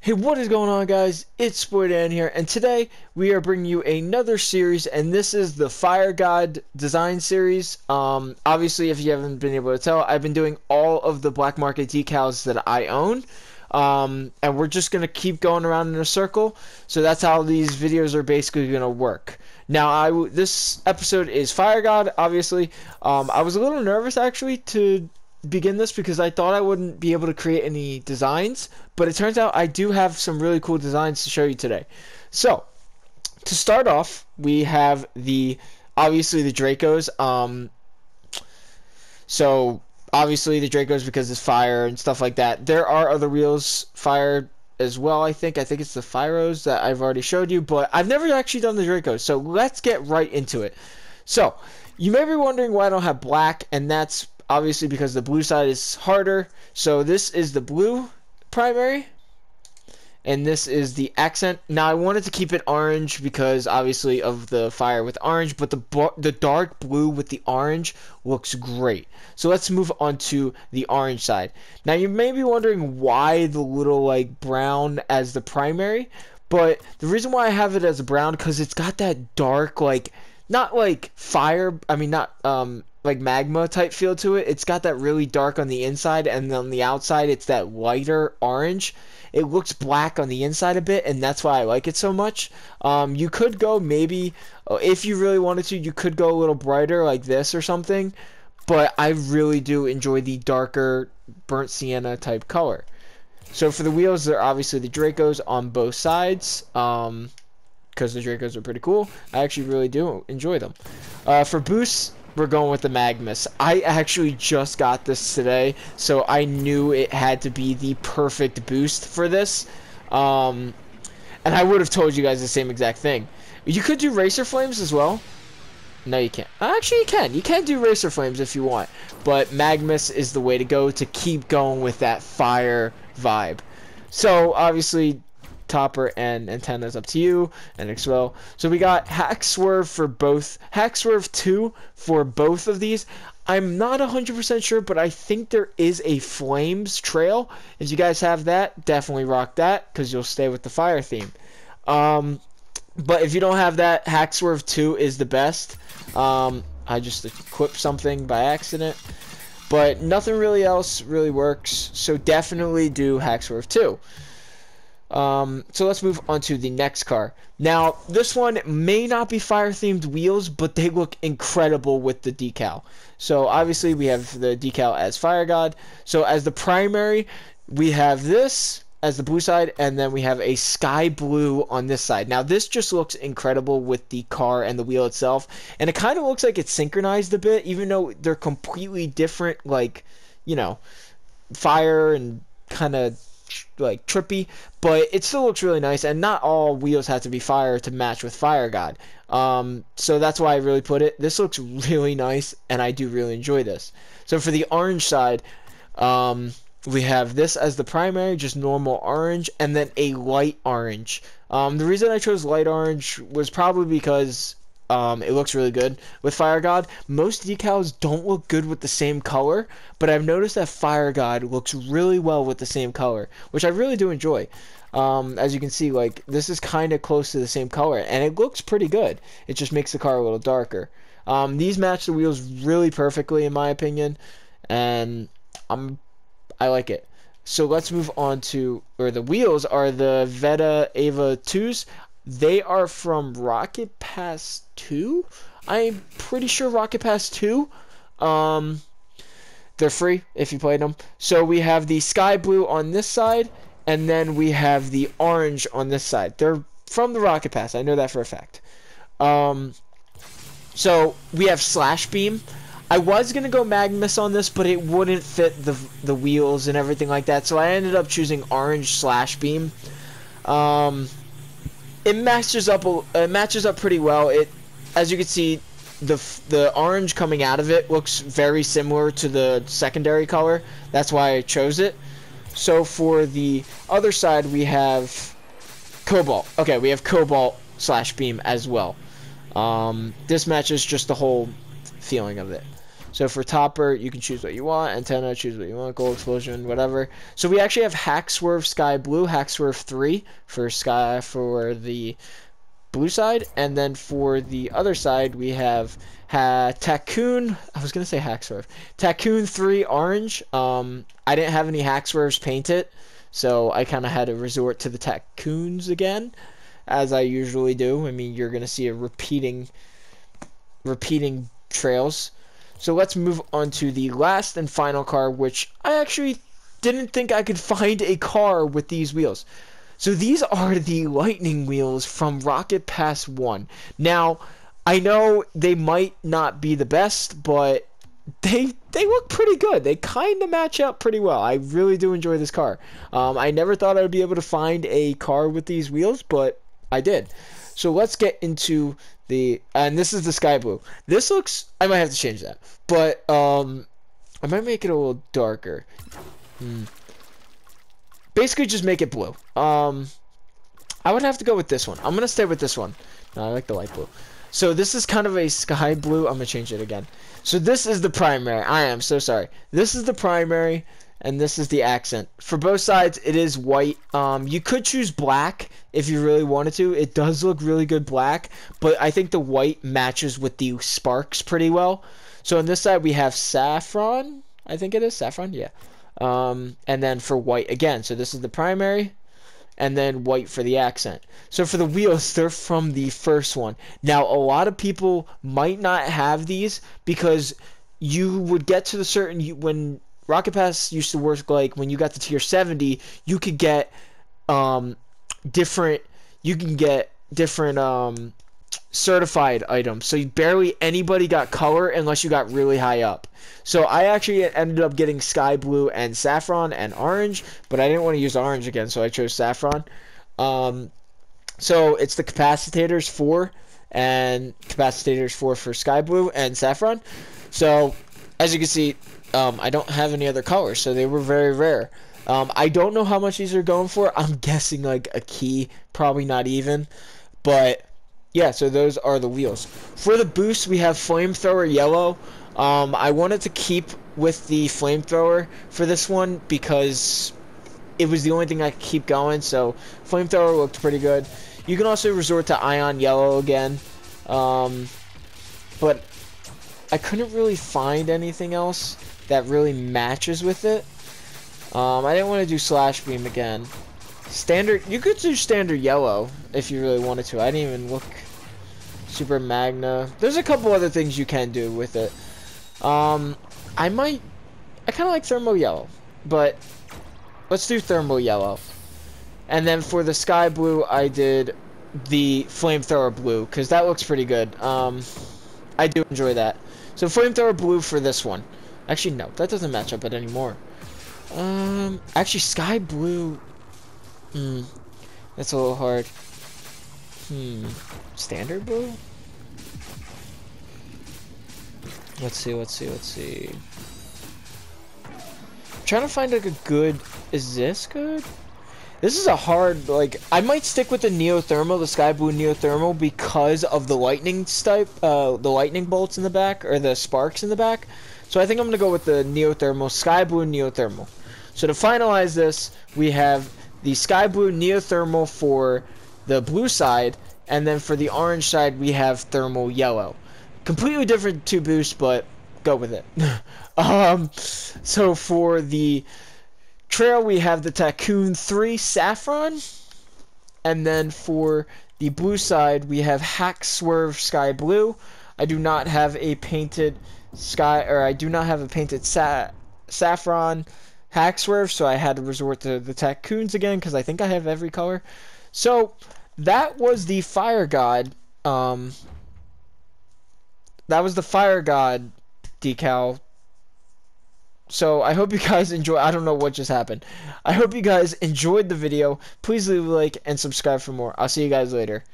Hey, what is going on, guys? It's Dan here, and today we are bringing you another series, and this is the Fire God design series. Obviously, if you haven't been able to tell, I've been doing all of the black market decals that I own, and we're just gonna keep going around in a circle. So that's how these videos are basically gonna work. Now, this episode is Fire God. Obviously, I was a little nervous actually to begin this because I thought I wouldn't be able to create any designs, but it turns out I do have some really cool designs to show you today. So to start off, we have obviously the Dracos. So obviously the Dracos because it's fire and stuff like that. There are other wheels fire as well. I think it's the Fyros that I've already showed you, but I've never actually done the Dracos. So let's get right into it. So you may be wondering why I don't have black, and that's obviously because the blue side is harder. So this is the blue primary, and this is the accent. Now I wanted to keep it orange because obviously of the fire with orange, but the dark blue with the orange looks great. So let's move on to the orange side. Now you may be wondering why the little like brown as the primary, but the reason why I have it as a brown because it's got that dark, like, not like fire, I mean not like magma type feel to it. It's got that really dark on the inside, and on the outside it's that lighter orange. It looks black on the inside a bit, and that's why I like it so much. You could go maybe, if you really wanted to, you could go a little brighter like this or something, but I really do enjoy the darker burnt sienna type color. So for the wheels, they're obviously the Dracos on both sides, because the Dracos are pretty cool. I actually really do enjoy them. For boosts, we're going with the Magmus. I actually just got this today, so I knew it had to be the perfect boost for this. And I would have told you guys the same exact thing. You could do Racer Flames as well. No, you can't. Actually, you can. You can do Racer Flames if you want. But Magmus is the way to go to keep going with that fire vibe. So, obviously, topper and antennas up to you, and as well. So we got Hack Swerve for both. Hack Swerve 2 for both of these. I'm not 100% sure, but I think there is a Flames trail. If you guys have that, definitely rock that, because you'll stay with the fire theme. But if you don't have that, Hack Swerve 2 is the best. I just equipped something by accident, but nothing really else really works, so definitely do Hack Swerve 2. So let's move on to the next car. Now, this one may not be fire-themed wheels, but they look incredible with the decal. So obviously we have the decal as Fire God. So as the primary, we have this as the blue side, and then we have a sky blue on this side. Now this just looks incredible with the car and the wheel itself, and it kind of looks like it's synchronized a bit, even though they're completely different, like, you know, fire and kind of like trippy, but it still looks really nice, and not all wheels have to be fire to match with Fire God. So that's why I really put it. This looks really nice, and I do really enjoy this. So for the orange side, we have this as the primary, just normal orange, and then a light orange. The reason I chose light orange was probably because it looks really good with Fire God. Most decals don't look good with the same color, but I've noticed that Fire God looks really well with the same color, which I really do enjoy. As you can see, like, this is kind of close to the same color, and it looks pretty good. It just makes the car a little darker. These match the wheels really perfectly, in my opinion, and I like it. So let's move on to, or the wheels are the Veta Ava 2s. They are from Rocket Pass 2. I'm pretty sure Rocket Pass 2. They're free if you played them. So we have the sky blue on this side, and then we have the orange on this side. They're from the Rocket Pass. I know that for a fact. So we have Slash Beam. I was going to go Magmus on this, but it wouldn't fit the wheels and everything like that, so I ended up choosing orange Slash Beam. It matches up pretty well. As you can see, the orange coming out of it looks very similar to the secondary color. That's why I chose it. So for the other side, we have Cobalt. Okay, we have Cobalt Slash Beam as well. This matches just the whole feeling of it. So for topper, you can choose what you want. Antenna, choose what you want. Gold explosion, whatever. So we actually have Hack Swerve Sky Blue, Hack Swerve 3 for Sky for the blue side, and then for the other side we have Taccoon. I was gonna say Hack Swerve. Taccoon 3 orange. I didn't have any Hack Swerves painted, so I kind of had to resort to the Taccoons again, as I usually do. I mean, you're gonna see a repeating trails. So let's move on to the last and final car, which I actually didn't think I could find a car with these wheels. So these are the lightning wheels from Rocket Pass 1. Now, I know they might not be the best, but they look pretty good. They kind of match up pretty well. I really do enjoy this car. I never thought I would be able to find a car with these wheels, but I did. So let's get into and this is the sky blue. This looks, I might have to change that, but I might make it a little darker. Basically just make it blue. I would have to go with this one. I'm gonna stay with this one. No, I like the light blue. So this is kind of a sky blue. I'm gonna change it again. So this is the primary. I am so sorry. This is the primary, and this is the accent. For both sides, it is white. You could choose black if you really wanted to. It does look really good black, but I think the white matches with the sparks pretty well. So on this side, we have saffron. I think it is saffron. Yeah. And then for white again. So this is the primary, and then white for the accent. So for the wheels, they're from the first one. Now, a lot of people might not have these because you would get to the certain when Rocket Pass used to work, like when you got to tier 70, you could get different certified items. So barely anybody got color unless you got really high up. So I actually ended up getting sky blue and saffron and orange, but I didn't want to use orange again, so I chose saffron. So it's the capacitors 4 and capacitors 4 for sky blue and saffron. So as you can see, I don't have any other colors, so they were very rare. I don't know how much these are going for. I'm guessing like a key, probably not even. But yeah, so those are the wheels. For the boost, we have flamethrower yellow. I wanted to keep with the flamethrower for this one because it was the only thing I could keep going. So flamethrower looked pretty good. You can also resort to ion yellow again, but I couldn't really find anything else that really matches with it. I didn't want to do slash beam again. Standard, you could do standard yellow if you really wanted to. I didn't even look. Super magna. There's a couple other things you can do with it. I kind of like thermal yellow, but let's do thermal yellow. And then for the sky blue, I did the flamethrower blue because that looks pretty good. I do enjoy that. So flamethrower blue for this one. Actually, no, that doesn't match up anymore. Actually, sky blue. That's a little hard. Standard blue? Let's see. I'm trying to find like a good. Is this good? This is a hard, like, I might stick with the neothermal, the sky blue neothermal, because of the lightning the lightning bolts in the back, or the sparks in the back. So I think I'm gonna go with the neothermal, sky blue neothermal. So to finalize this, we have the sky blue neothermal for the blue side, and then for the orange side, we have thermal yellow. Completely different two boosts, but go with it. So for the trail, we have the Taccoon 3 saffron, and then for the blue side, we have Hack Swerve Sky Blue. I do not have a painted saffron Hack Swerve, so I had to resort to the Taccoons again because I think I have every color. So that was the Fire God. That was the Fire God decal. So I hope you guys enjoy. I don't know what just happened. I hope you guys enjoyed the video. Please leave a like and subscribe for more. I'll see you guys later.